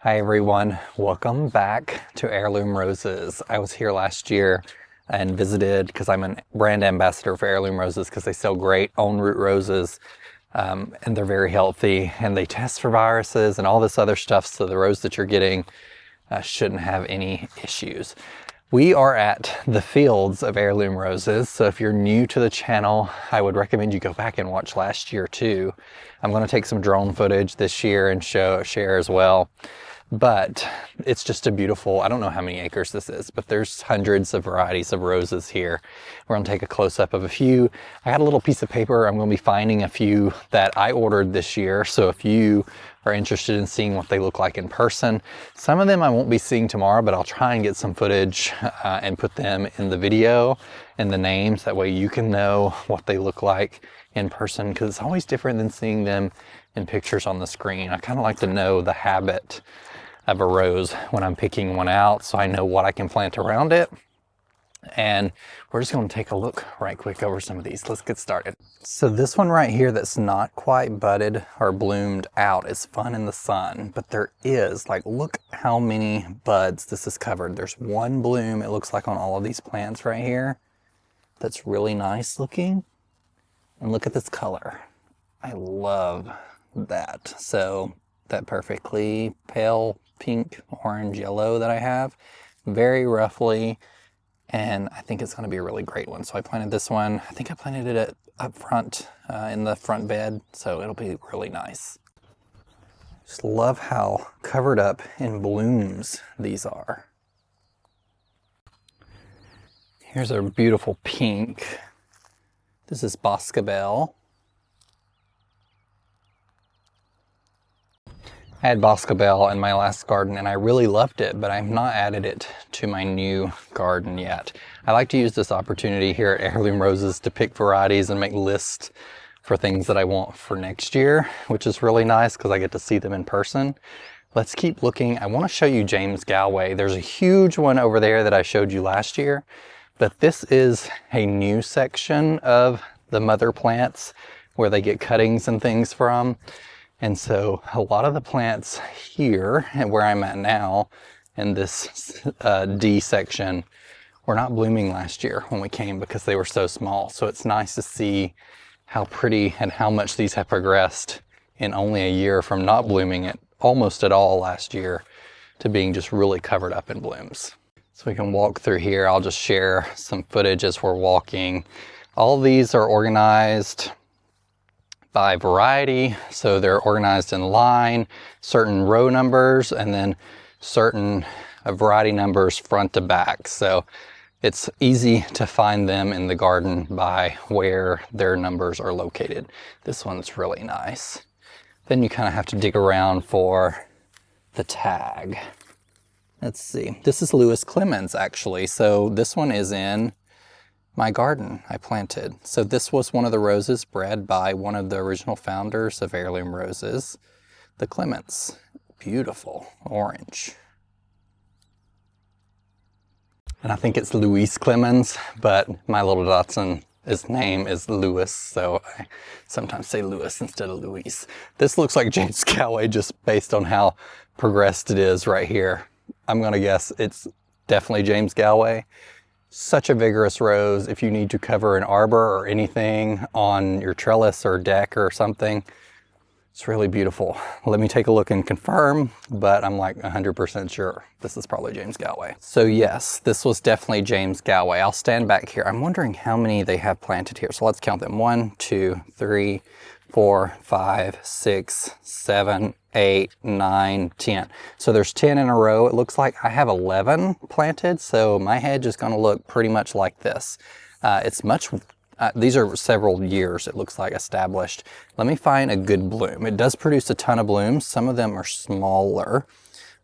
Hi everyone, welcome back to Heirloom Roses. I was here last year and visited because I'm a brand ambassador for Heirloom Roses because they sell great own root roses and they're very healthy and they test for viruses and all this other stuff, so the rose that you're getting shouldn't have any issues. We are at the fields of Heirloom Roses, so if you're new to the channel, I would recommend you go back and watch last year too. I'm going to take some drone footage this year and share as well. But it's just a beautiful, I don't know how many acres this is, but there's hundreds of varieties of roses here. We're going to take a close-up of a few. I got a little piece of paper. I'm going to be finding a few that I ordered this year. So if you are interested in seeing what they look like in person, some of them I won't be seeing tomorrow, but I'll try and get some footage and put them in the video and the names. That way you can know what they look like in person, because it's always different than seeing them in pictures on the screen. I kind of like to know the habit of a rose when I'm picking one out, so I know what I can plant around it. And we're just going to take a look right quick over some of these. Let's get started. So this one right here that's not quite budded or bloomed out is fun in the sun, but there is, like, look how many buds this is covered. There's one bloom, it looks like, on all of these plants right here that's really nice looking. And look at this color. I love that. So that perfectly pale pink, orange, yellow that I have, very roughly, and I think it's going to be a really great one. So I planted this one. I think I planted it up front in the front bed, so it'll be really nice. Just love how covered up in blooms these are. Here's a beautiful pink. This is Bosabel. I had Bosabel in my last garden and I really loved it, but I've not added it to my new garden yet. I like to use this opportunity here at Heirloom Roses to pick varieties and make lists for things that I want for next year, which is really nice because I get to see them in person. Let's keep looking. I want to show you James Goway. There's a huge one over there that I showed you last year, but this is a new section of the mother plants where they get cuttings and things from. And so a lot of the plants here and where I'm at now in this D section were not blooming last year when we came because they were so small. So it's nice to see how pretty and how much these have progressed in only a year, from not blooming it almost at all last year to being just really covered up in blooms. So we can walk through here. I'll just share some footage as we're walking. All of these are organized by variety, so they're organized in line, certain row numbers, and then certain variety numbers front to back. So it's easy to find them in the garden by where their numbers are located. This one's really nice. Then you kind of have to dig around for the tag. Let's see, this is Louis Clemens actually. So this one is in my garden I planted. So this was one of the roses bred by one of the original founders of Heirloom Roses, the Clements. Beautiful orange. And I think it's Louis Clemens, but my little Dotson, his name is Louis, so I sometimes say Louis instead of Louise. This looks like James Goway just based on how progressed it is right here. I'm gonna guess it's definitely James Goway. Such a vigorous rose. If you need to cover an arbor or anything on your trellis or deck or something, it's really beautiful. Let me take a look and confirm, but I'm like 100% sure this is probably James Goway. So yes, this was definitely James Goway. I'll stand back here. I'm wondering how many they have planted here. So let's count them. 1, 2, 3, 4, 5, 6, 7, 8, 9, 10. So there's 10 in a row. It looks like I have 11 planted, so my hedge is going to look pretty much like this. It's much, these are several years, it looks like, established. Let me find a good bloom. It does produce a ton of blooms. Some of them are smaller,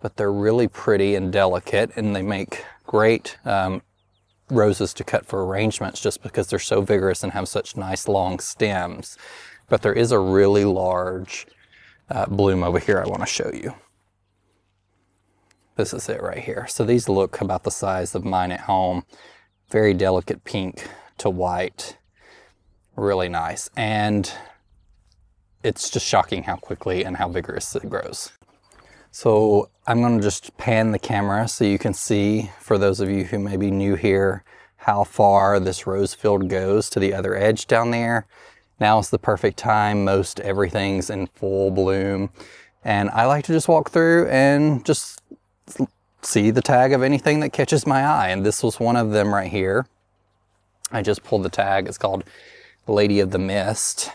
but they're really pretty and delicate, and they make great roses to cut for arrangements just because they're so vigorous and have such nice long stems. But there is a really large bloom over here I want to show you. This is it right here. So these look about the size of mine at home. Very delicate pink to white. Really nice. And it's just shocking how quickly and how vigorous it grows. So I'm going to just pan the camera so you can see, for those of you who may be new here, how far this rose field goes to the other edge down there. Now is the perfect time. Most everything's in full bloom. And I like to just walk through and just see the tag of anything that catches my eye. And this was one of them right here. I just pulled the tag. It's called Lady of the Mist.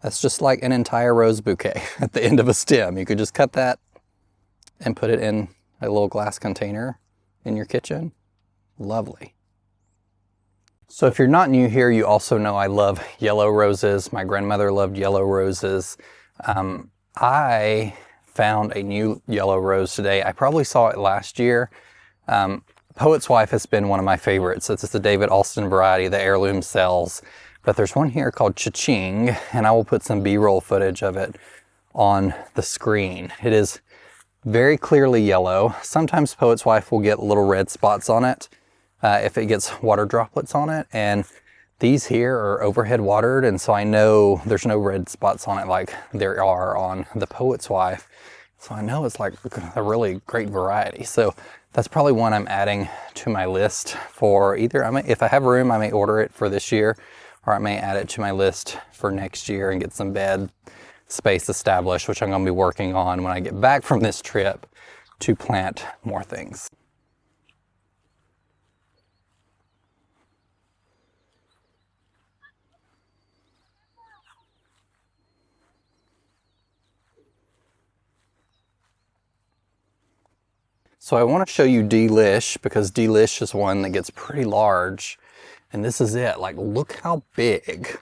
That's just like an entire rose bouquet at the end of a stem. You could just cut that and put it in a little glass container in your kitchen. Lovely. So if you're not new here, you also know I love yellow roses. My grandmother loved yellow roses. I found a new yellow rose today. I probably saw it last year. Poet's Wife has been one of my favorites. It's the David Alston variety that Heirloom sells. But there's one here called Chuching, and I will put some B-roll footage of it on the screen. It is very clearly yellow. Sometimes Poet's Wife will get little red spots on it if it gets water droplets on it. And these here are overhead watered, and so I know there's no red spots on it like there are on the Poet's Wife. So I know it's like a really great variety. So that's probably one I'm adding to my list for either, if I have room, I may order it for this year, or I may add it to my list for next year and get some bed space established, which I'm going to be working on when I get back from this trip to plant more things. So I want to show you Delish, because Delish is one that gets pretty large. And this is it. Like, look how big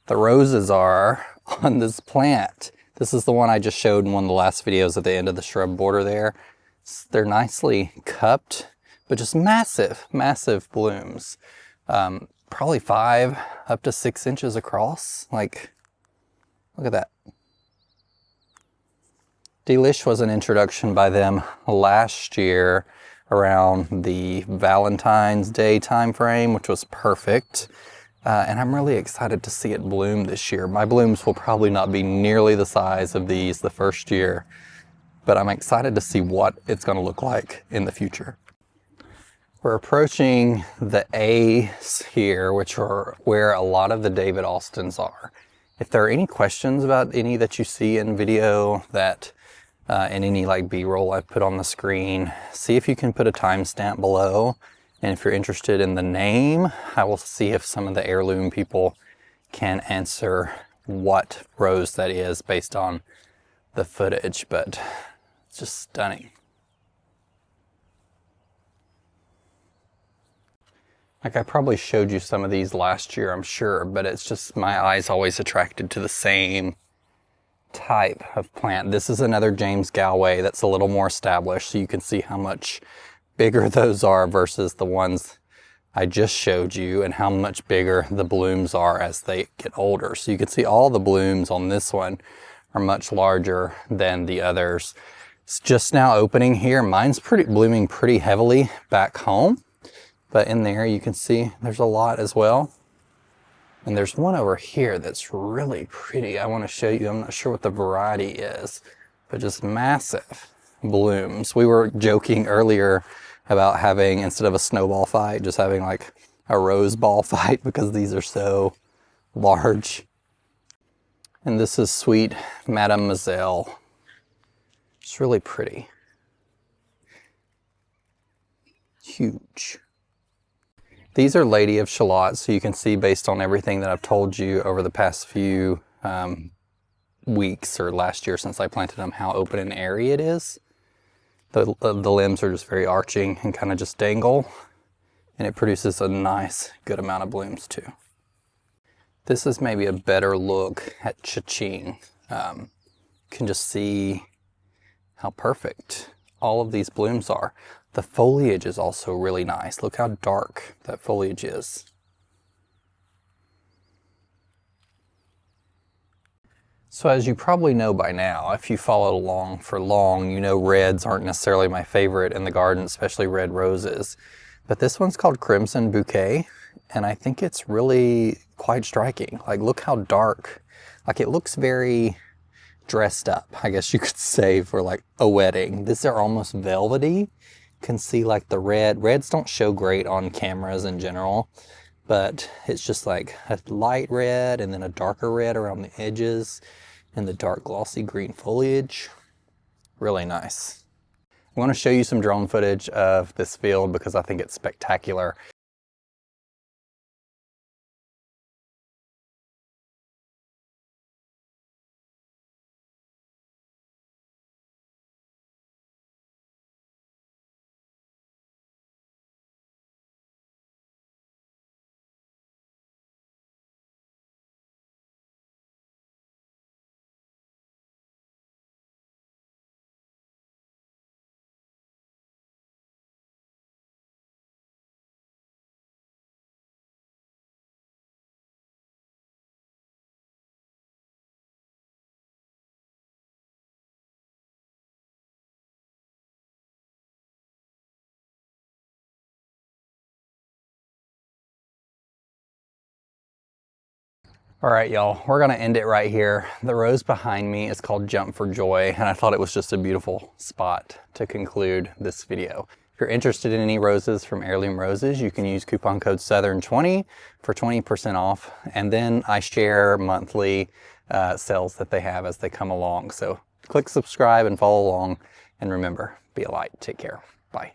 the roses are on this plant. This is the one I just showed in one of the last videos at the end of the shrub border there. They're nicely cupped, but just massive, massive blooms. Probably 5 up to 6 inches across. Like, look at that. Delish was an introduction by them last year around the Valentine's Day time frame, which was perfect. And I'm really excited to see it bloom this year. My blooms will probably not be nearly the size of these the first year, but I'm excited to see what it's going to look like in the future. We're approaching the A's here, which are where a lot of the David Austins are. If there are any questions about any that you see in video that and any like B-roll I've put on the screen, see if you can put a timestamp below. And if you're interested in the name, I will see if some of the Heirloom people can answer what rose that is based on the footage, but it's just stunning. Like, I probably showed you some of these last year, I'm sure, but it's just my eyes always attracted to the same type of plant. This is another James Goway that's a little more established, so you can see how much bigger those are versus the ones I just showed you, and how much bigger the blooms are as they get older. So you can see all the blooms on this one are much larger than the others. It's just now opening here. Mine's blooming pretty heavily back home, but in there you can see there's a lot as well. And there's one over here that's really pretty. I want to show you. I'm not sure what the variety is, but just massive blooms. We were joking earlier about having, instead of a snowball fight, just having like a rose ball fight, because these are so large. And this is sweet 𝗟𝗶𝗸𝗲. It's really pretty. Huge. These are Lady of Shelots, so you can see based on everything that I've told you over the past few weeks or last year since I planted them, how open and airy it is. The limbs are just very arching and kind of just dangle, and it produces a nice, good amount of blooms too. This is maybe a better look at Chuching. You can just see how perfect all of these blooms are. The foliage is also really nice. Look how dark that foliage is. So as you probably know by now, if you followed along for long, you know reds aren't necessarily my favorite in the garden, especially red roses. But this one's called Crimson Bouquet, and I think it's really quite striking. Like, look how dark. Like, it looks very dressed up, I guess you could say, for like a wedding. These are almost velvety. You can see like the red. Reds don't show great on cameras in general, but it's just like a light red and then a darker red around the edges and the dark glossy green foliage. Really nice. I want to show you some drone footage of this field because I think it's spectacular. All right, y'all, we're gonna end it right here. The rose behind me is called Jump for Joy, and I thought it was just a beautiful spot to conclude this video. If you're interested in any roses from Heirloom Roses, you can use coupon code Southern20 for 20% off. And then I share monthly sales that they have as they come along. So click subscribe and follow along. And remember, be a light. Take care. Bye.